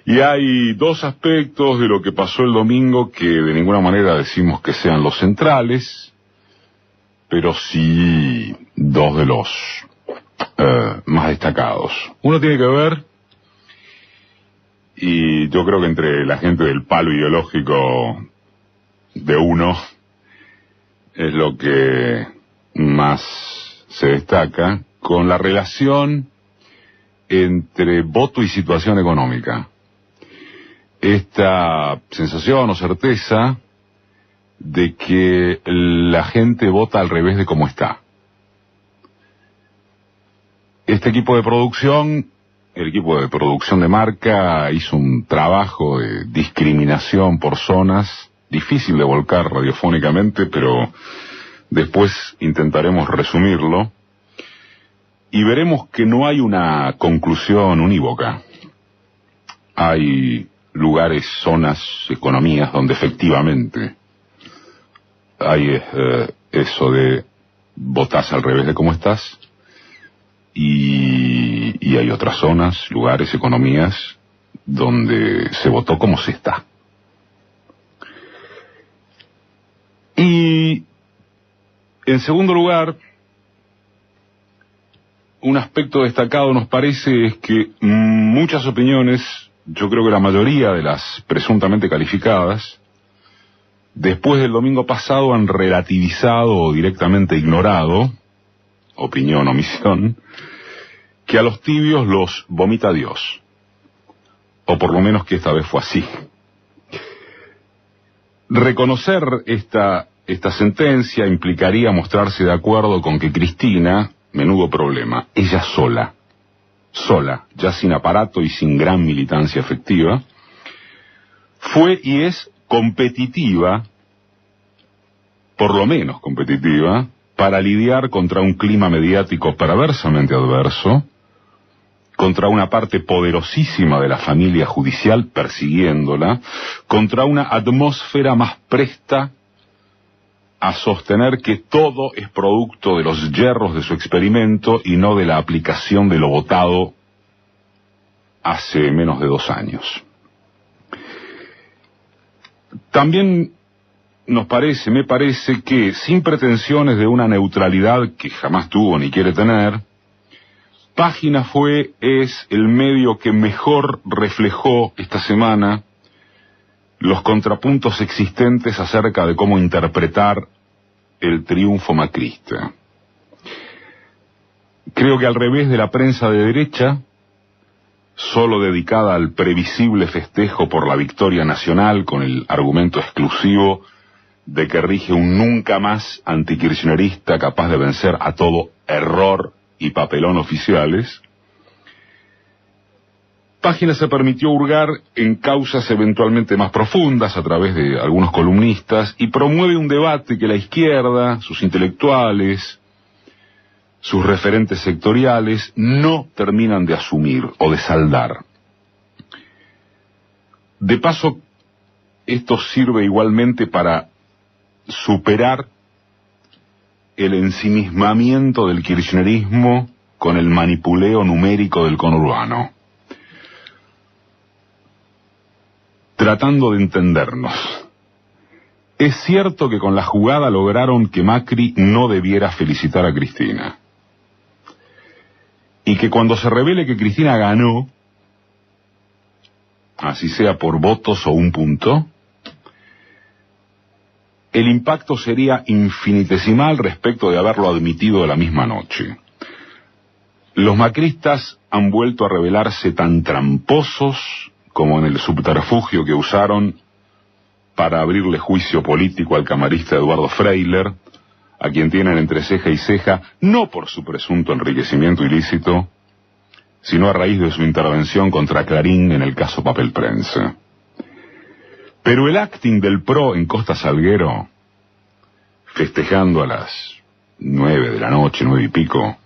Y hay dos aspectos de lo que pasó el domingo que de ninguna manera decimos que sean los centrales, pero sí dos de los más destacados. Uno tiene que ver, y yo creo que entre la gente del palo ideológico de uno es lo que más se destaca, con la relación entre voto y situación económica. Esta sensación o certeza de que la gente vota al revés de cómo está. Este equipo de producción, el equipo de producción de Marca, hizo un trabajo de discriminación por zonas, difícil de volcar radiofónicamente, pero después intentaremos resumirlo, y veremos que no hay una conclusión unívoca. Hay lugares, zonas, economías donde efectivamente hay eso de votás al revés de cómo estás, y hay otras zonas, lugares, economías donde se votó como se está. Y en segundo lugar, un aspecto destacado nos parece es que muchas opiniones, yo creo que la mayoría de las presuntamente calificadas, después del domingo pasado han relativizado o directamente ignorado, opinión o omisión, que a los tibios los vomita Dios. O por lo menos que esta vez fue así. Reconocer esta sentencia implicaría mostrarse de acuerdo con que Cristina, menudo problema, ella sola, ya sin aparato y sin gran militancia efectiva, fue y es competitiva, por lo menos competitiva, para lidiar contra un clima mediático perversamente adverso, contra una parte poderosísima de la familia judicial persiguiéndola, contra una atmósfera más presta a sostener que todo es producto de los yerros de su experimento y no de la aplicación de lo votado hace menos de 2 años. También me parece que, sin pretensiones de una neutralidad que jamás tuvo ni quiere tener, Página es el medio que mejor reflejó esta semana los contrapuntos existentes acerca de cómo interpretar el triunfo macrista. Creo que al revés de la prensa de derecha, solo dedicada al previsible festejo por la victoria nacional con el argumento exclusivo de que rige un nunca más antikirchnerista capaz de vencer a todo error y papelón oficiales, Página se permitió hurgar en causas eventualmente más profundas a través de algunos columnistas y promueve un debate que la izquierda, sus intelectuales, sus referentes sectoriales no terminan de asumir o de saldar. De paso, esto sirve igualmente para superar el ensimismamiento del kirchnerismo con el manipuleo numérico del conurbano. Tratando de entendernos, es cierto que con la jugada lograron que Macri no debiera felicitar a Cristina. Y que cuando se revele que Cristina ganó, así sea por votos o 1 punto, el impacto sería infinitesimal respecto de haberlo admitido de la misma noche. Los macristas han vuelto a revelarse tan tramposos como en el subterfugio que usaron para abrirle juicio político al camarista Eduardo Freiler, a quien tienen entre ceja y ceja, no por su presunto enriquecimiento ilícito, sino a raíz de su intervención contra Clarín en el caso Papel Prensa. Pero el acting del PRO en Costa Salguero, festejando a las 9 de la noche, 9 y pico,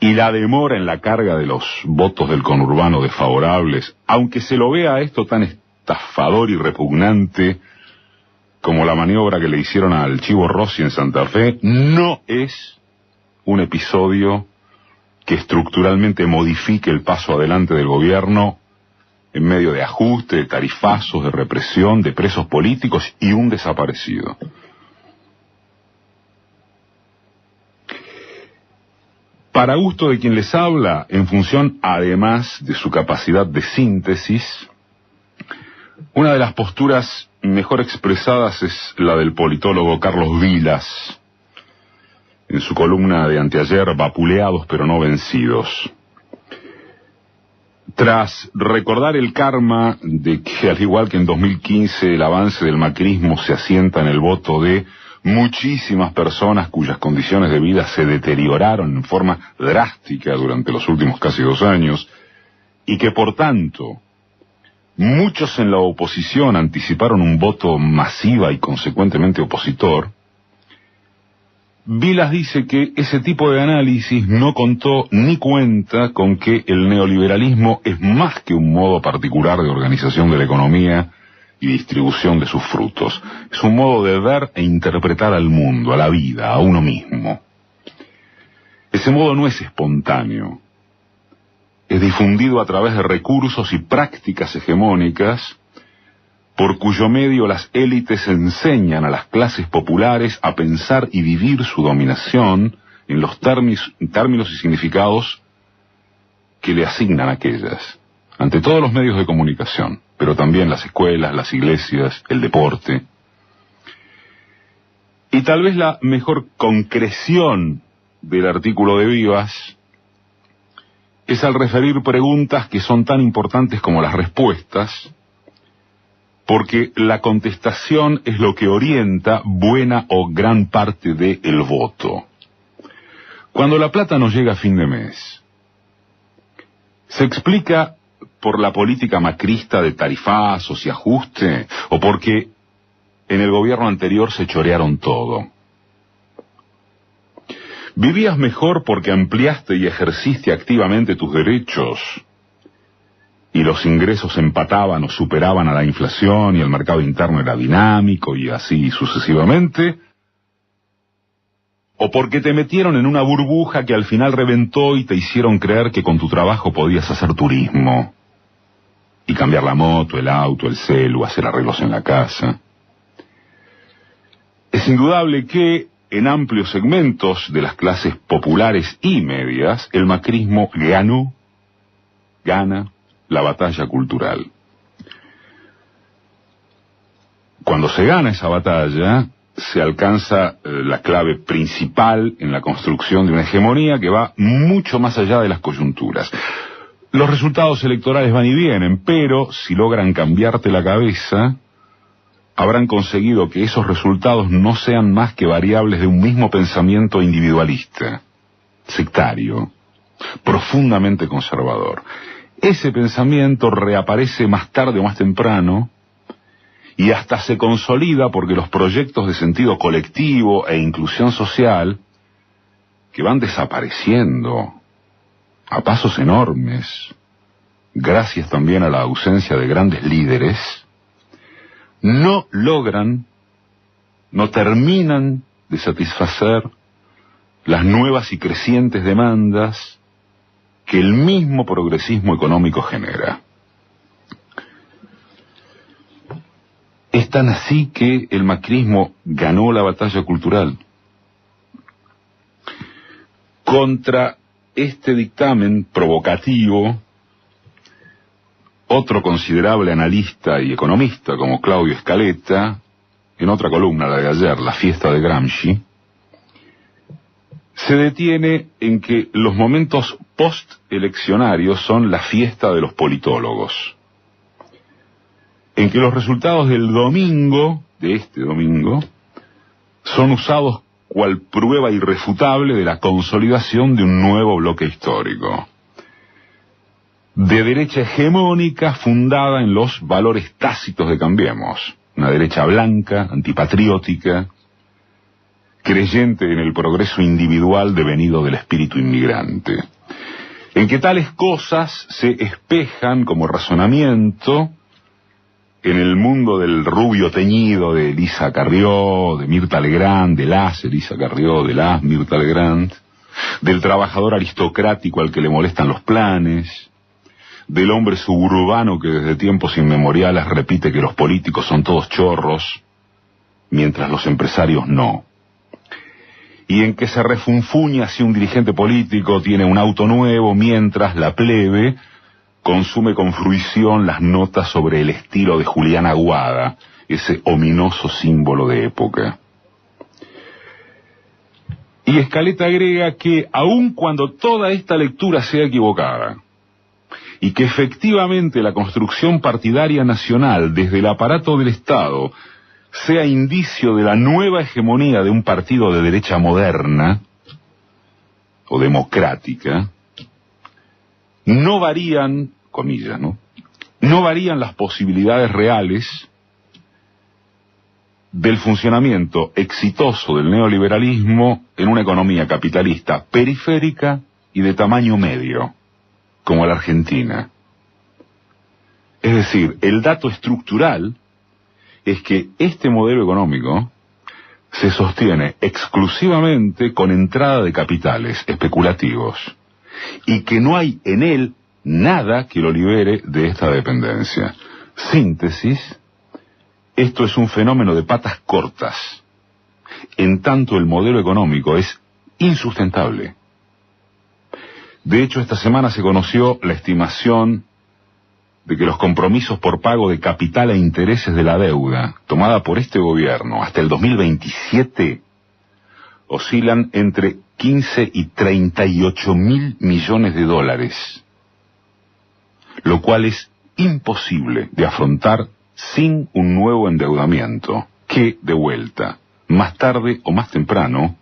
y la demora en la carga de los votos del conurbano desfavorables, aunque se lo vea a esto tan estafador y repugnante como la maniobra que le hicieron al Chivo Rossi en Santa Fe, no es un episodio que estructuralmente modifique el paso adelante del gobierno en medio de ajuste, de tarifazos, de represión, de presos políticos y un desaparecido. Para gusto de quien les habla, en función además de su capacidad de síntesis, una de las posturas mejor expresadas es la del politólogo Carlos Vilas, en su columna de anteayer, Vapuleados pero no vencidos. Tras recordar el karma de que, al igual que en 2015, el avance del macrismo se asienta en el voto de muchísimas personas cuyas condiciones de vida se deterioraron en forma drástica durante los últimos casi 2 años, y que por tanto muchos en la oposición anticiparon un voto masiva y consecuentemente opositor, Vilas dice que ese tipo de análisis no contó ni cuenta con que el neoliberalismo es más que un modo particular de organización de la economía y distribución de sus frutos. Es un modo de ver e interpretar al mundo, a la vida, a uno mismo. Ese modo no es espontáneo. Es difundido a través de recursos y prácticas hegemónicas por cuyo medio las élites enseñan a las clases populares a pensar y vivir su dominación en los términos y significados que le asignan a aquellas, ante todos los medios de comunicación, pero también las escuelas, las iglesias, el deporte. Y tal vez la mejor concreción del artículo de Vivas es al referir preguntas que son tan importantes como las respuestas, porque la contestación es lo que orienta buena o gran parte del voto. Cuando la plata no llega a fin de mes, ¿se explica por la política macrista de tarifazos y ajuste, o porque en el gobierno anterior se chorearon todo? ¿Vivías mejor porque ampliaste y ejerciste activamente tus derechos y los ingresos empataban o superaban a la inflación y el mercado interno era dinámico y así sucesivamente? ¿O porque te metieron en una burbuja que al final reventó y te hicieron creer que con tu trabajo podías hacer turismo y cambiar la moto, el auto, el celu, hacer arreglos en la casa? Es indudable que en amplios segmentos de las clases populares y medias, el macrismo gana la batalla cultural. Cuando se gana esa batalla, se alcanza la clave principal en la construcción de una hegemonía que va mucho más allá de las coyunturas. Los resultados electorales van y vienen, pero si logran cambiarte la cabeza, habrán conseguido que esos resultados no sean más que variables de un mismo pensamiento individualista, sectario, profundamente conservador. Ese pensamiento reaparece más tarde o más temprano y hasta se consolida porque los proyectos de sentido colectivo e inclusión social, que van desapareciendo a pasos enormes, gracias también a la ausencia de grandes líderes, no terminan de satisfacer las nuevas y crecientes demandas que el mismo progresismo económico genera. Es tan así que el macrismo ganó la batalla cultural. Contra este dictamen provocativo, otro considerable analista y economista como Claudio Scaletta, en otra columna, la de ayer, La fiesta de Gramsci, se detiene en que los momentos post-eleccionarios son la fiesta de los politólogos, en que los resultados del domingo, de este domingo, son usados cual prueba irrefutable de la consolidación de un nuevo bloque histórico, de derecha hegemónica fundada en los valores tácitos de Cambiemos, una derecha blanca, antipatriótica, creyente en el progreso individual devenido del espíritu inmigrante, en que tales cosas se espejan como razonamiento en el mundo del rubio teñido de Elisa Carrió, de Mirta Legrand, de las Elisa Carrió, de las Mirta Legrand, del trabajador aristocrático al que le molestan los planes, del hombre suburbano que desde tiempos inmemoriales repite que los políticos son todos chorros, mientras los empresarios no. Y en que se refunfuña si un dirigente político tiene un auto nuevo, mientras la plebe consume con fruición las notas sobre el estilo de Julián Aguada, ese ominoso símbolo de época. Y Escaleta agrega que, aun cuando toda esta lectura sea equivocada, y que efectivamente la construcción partidaria nacional desde el aparato del Estado sea indicio de la nueva hegemonía de un partido de derecha moderna o democrática, no varían, comillas, no varían las posibilidades reales del funcionamiento exitoso del neoliberalismo en una economía capitalista periférica y de tamaño medio, como la Argentina. Es decir, el dato estructural es que este modelo económico se sostiene exclusivamente con entrada de capitales especulativos y que no hay en él nada que lo libere de esta dependencia. Síntesis: esto es un fenómeno de patas cortas, en tanto el modelo económico es insustentable. De hecho, esta semana se conoció la estimación de que los compromisos por pago de capital e intereses de la deuda tomada por este gobierno hasta el 2027 oscilan entre 15 y 38 mil millones de dólares, lo cual es imposible de afrontar sin un nuevo endeudamiento que, de vuelta, más tarde o más temprano,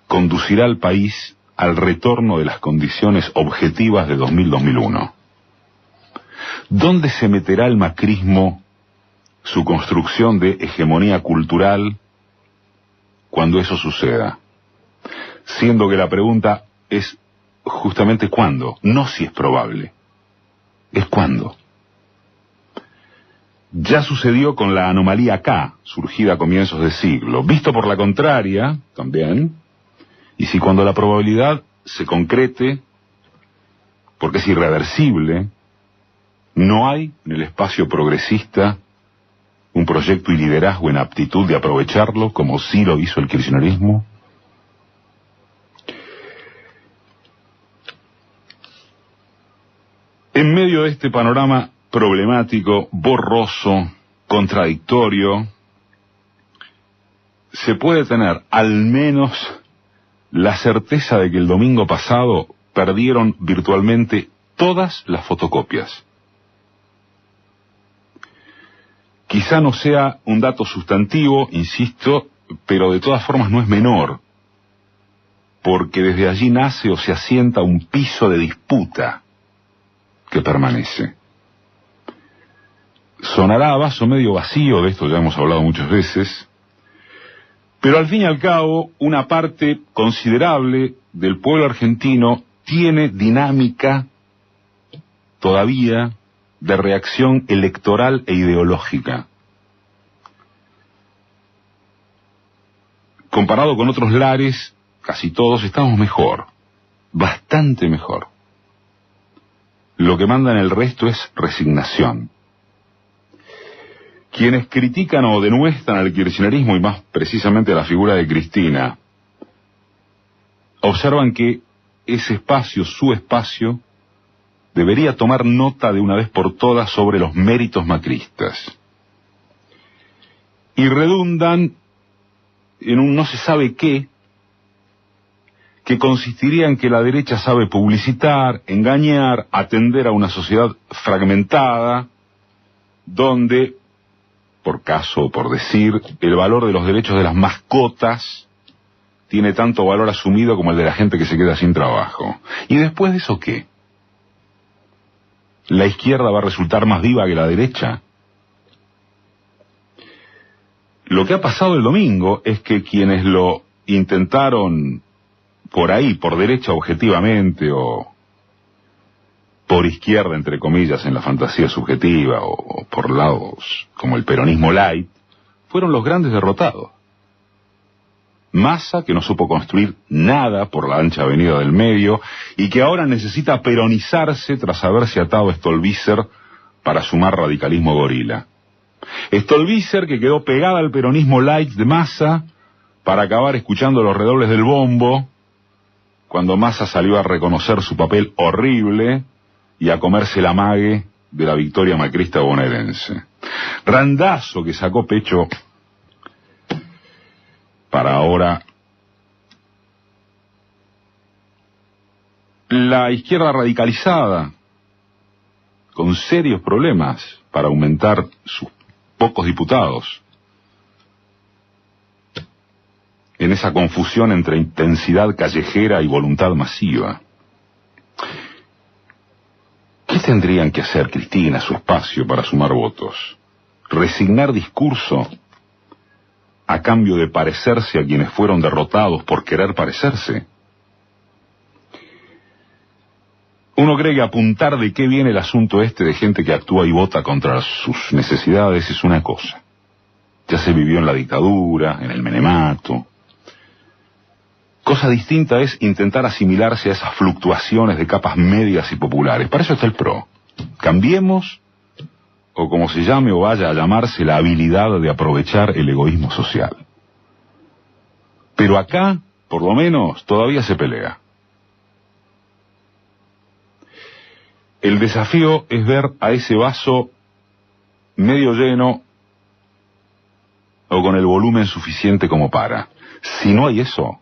conducirá al país al retorno de las condiciones objetivas de 2000-2001. ¿Dónde se meterá el macrismo su construcción de hegemonía cultural cuando eso suceda? Siendo que la pregunta es justamente cuándo, no si es probable, es cuándo. Ya sucedió con la anomalía K, surgida a comienzos de siglo. Visto por la contraria, también, y si cuando la probabilidad se concrete, porque es irreversible, no hay en el espacio progresista un proyecto y liderazgo en aptitud de aprovecharlo, como sí lo hizo el kirchnerismo. En medio de este panorama problemático, borroso, contradictorio, se puede tener al menos la certeza de que el domingo pasado perdieron virtualmente todas las fotocopias. Quizá no sea un dato sustantivo, insisto, pero de todas formas no es menor, porque desde allí nace o se asienta un piso de disputa que permanece. Sonará a vaso medio vacío, de esto ya hemos hablado muchas veces, pero al fin y al cabo una parte considerable del pueblo argentino tiene dinámica todavía de reacción electoral e ideológica. Comparado con otros lares, casi todos estamos mejor, bastante mejor. Lo que manda en el resto es resignación. Quienes critican o denuestran al kirchnerismo, y más precisamente a la figura de Cristina, observan que ese espacio, su espacio, debería tomar nota de una vez por todas sobre los méritos macristas. Y redundan en un no se sabe qué, que consistiría en que la derecha sabe publicitar, engañar, atender a una sociedad fragmentada, donde, por caso o por decir, el valor de los derechos de las mascotas tiene tanto valor asumido como el de la gente que se queda sin trabajo. ¿Y después de eso qué? ¿La izquierda va a resultar más viva que la derecha? Lo que ha pasado el domingo es que quienes lo intentaron por ahí, por derecha objetivamente, o por izquierda, entre comillas, en la fantasía subjetiva, o por lados como el peronismo light, fueron los grandes derrotados. Massa, que no supo construir nada por la ancha avenida del medio y que ahora necesita peronizarse tras haberse atado a Stolbizer para sumar radicalismo gorila. Stolbizer, que quedó pegada al peronismo light de Massa para acabar escuchando los redobles del bombo cuando Massa salió a reconocer su papel horrible y a comerse la mague de la victoria macrista bonaerense. Randazzo, que sacó pecho para ahora la izquierda radicalizada, con serios problemas para aumentar sus pocos diputados, en esa confusión entre intensidad callejera y voluntad masiva. ¿Qué tendrían que hacer Cristina, su espacio, para sumar votos? ¿Resignar discurso a cambio de parecerse a quienes fueron derrotados por querer parecerse? Uno cree que apuntar de qué viene el asunto este de gente que actúa y vota contra sus necesidades es una cosa. Ya se vivió en la dictadura, en el menemato. Cosa distinta es intentar asimilarse a esas fluctuaciones de capas medias y populares. Para eso está el PRO. Cambiemos, o como se llame o vaya a llamarse, la habilidad de aprovechar el egoísmo social. Pero acá, por lo menos, todavía se pelea. El desafío es ver a ese vaso medio lleno o con el volumen suficiente como para. Si no hay eso,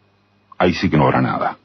ahí sí que no habrá nada.